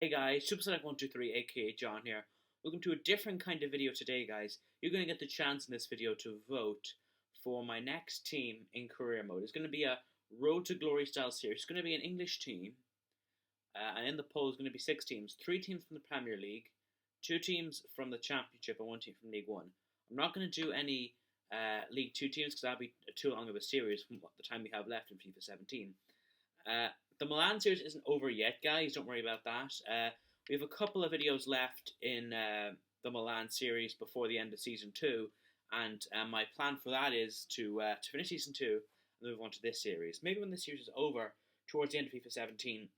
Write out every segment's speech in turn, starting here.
Hey guys, SuperSonic123 aka John here. Welcome to a different kind of video today, guys. You're going to get the chance in this video to vote for my next team in career mode. It's going to be a Road to Glory style series. It's going to be an English team, and in the poll is going to be 6 teams. 3 teams from the Premier League, 2 teams from the Championship, and 1 team from League One. I'm not going to do any League Two teams because that'll be too long of a series from the time we have left in FIFA 17. Uh, the Milan series isn't over yet, guys. Don't worry about that. We have a couple of videos left in the Milan series before the end of season 2, and my plan for that is to finish season 2 and move on to this series. Maybe when this series is over, towards the end of FIFA 17,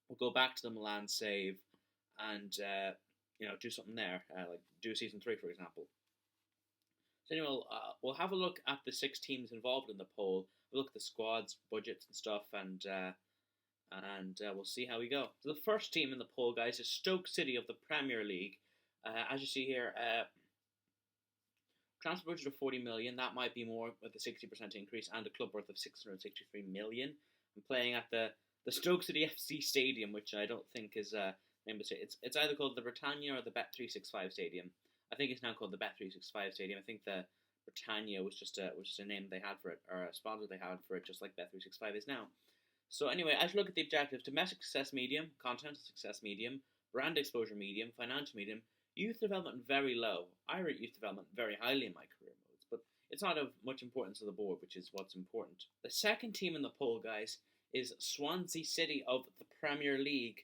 we'll go back to the Milan save and do something there, like do season 3, for example. So anyway, we'll have a look at the 6 teams involved in the poll. We'll look at the squads, budgets, and stuff, and we'll see how we go. So the first team in the poll, guys, is Stoke City of the Premier League. As you see here, transfer budget of 40 million. That might be more with a 60% increase, and a club worth of 663 million. I'm playing at the Stoke City FC Stadium, which I don't think is it's either called the Britannia or the Bet365 Stadium. I think it's now called the Bet365 Stadium. I think the Britannia was just a name they had for it, or a sponsor they had for it, just like Bet365 is now. So anyway, as you look at the objectives, domestic success medium, continental success medium, brand exposure medium, financial medium, youth development very low. I rate youth development very highly in my career modes, but it's not of much importance to the board, which is what's important. The second team in the poll, guys, is Swansea City of the Premier League,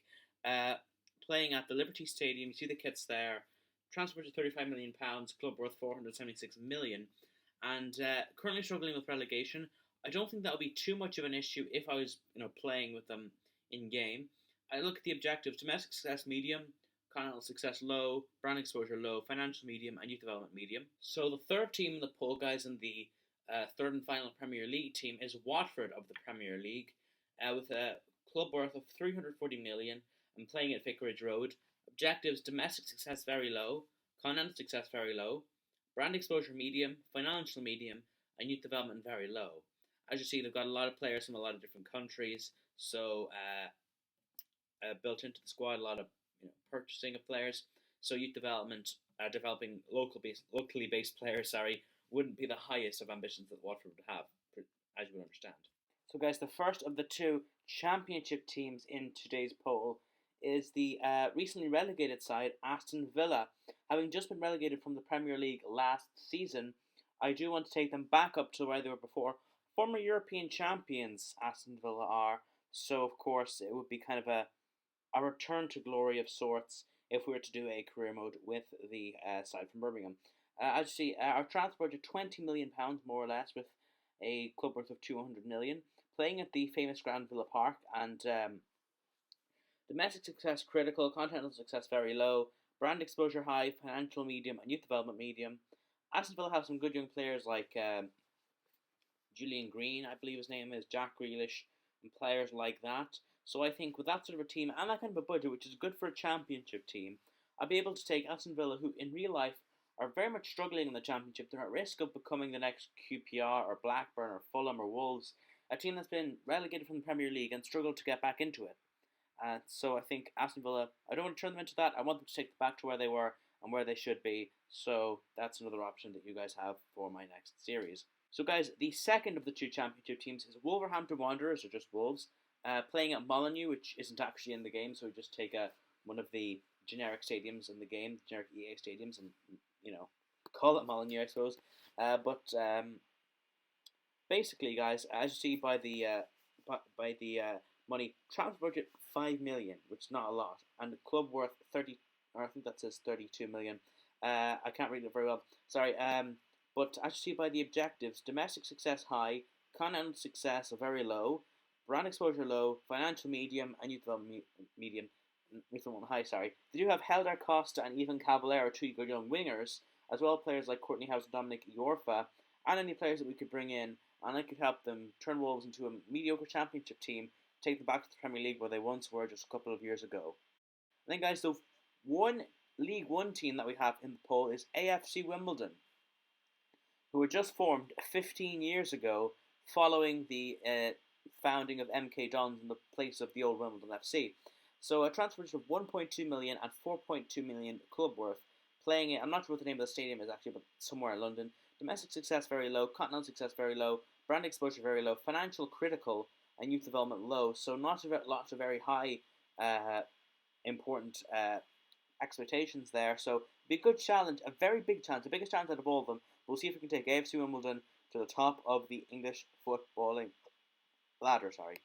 playing at the Liberty Stadium. You see the kits there. Transfer to £35 million, club worth £476 million, and currently struggling with relegation. I don't think that would be too much of an issue if I was, playing with them in game. I look at the objectives: domestic success medium, continental success low, brand exposure low, financial medium, and youth development medium. So the third team in the poll, guys, in the third and final Premier League team is Watford of the Premier League, with a club worth of 340 million and playing at Vicarage Road. Objectives: domestic success very low, continental success very low, brand exposure medium, financial medium, and youth development very low. As you see, they've got a lot of players from a lot of different countries, so built into the squad, a lot of purchasing of players. So youth development, developing locally based players, wouldn't be the highest of ambitions that Watford would have, as you would understand. So, guys, the first of the 2 championship teams in today's poll is the recently relegated side, Aston Villa. Having just been relegated from the Premier League last season, I do want to take them back up to where they were before. Former European champions, Aston Villa are, so of course it would be kind of a return to glory of sorts if we were to do a career mode with the side from Birmingham. As you see, our transfer to £20 million more or less, with a club worth of 200 million, playing at the famous Grand Villa Park, and domestic success critical, continental success very low, brand exposure high, financial medium, and youth development medium. Aston Villa have some good young players like Julian Green, I believe his name is, Jack Grealish, and players like that. So I think with that sort of a team and that kind of a budget, which is good for a championship team, I'll be able to take Aston Villa, who in real life are very much struggling in the championship. They're at risk of becoming the next QPR or Blackburn or Fulham or Wolves, a team that's been relegated from the Premier League and struggled to get back into it. So I think Aston Villa, I don't want to turn them into that. I want them to take them back to where they were and where they should be. So that's another option that you guys have for my next series. So, guys, the second of the 2 championship teams is Wolverhampton Wanderers, or just Wolves, playing at Molineux, which isn't actually in the game. So we just take one of the generic stadiums in the game, generic EA stadiums, and call it Molineux, I suppose. But basically, guys, as you see by the money, transfer budget 5 million, which is not a lot, and the club worth 30, or I think that says 32 million. I can't read it very well. Sorry. But as you see by the objectives, domestic success high, continental success very low, brand exposure low, financial medium, and youth development medium, youth development high. Sorry. They do have Helder Costa and Ivan Cavallero, 2 good young wingers, as well as players like Courtney House and Dominic Iorfa, and any players that we could bring in, and I could help them turn Wolves into a mediocre championship team, take them back to the Premier League where they once were just a couple of years ago. And then, guys, the one League One team that we have in the poll is AFC Wimbledon, who were just formed 15 years ago following the founding of MK Dons in the place of the old Wimbledon FC. So a transfer budget of 1.2 million and 4.2 million club worth. Playing it, I'm not sure what the name of the stadium is actually, but somewhere in London. Domestic success very low, continental success very low, brand exposure very low, financial critical, and youth development low. So not lots of very high, important expectations there. So be a good challenge, a very big challenge, the biggest challenge out of all of them. We'll see if we can take AFC Wimbledon to the top of the English footballing ladder. Sorry.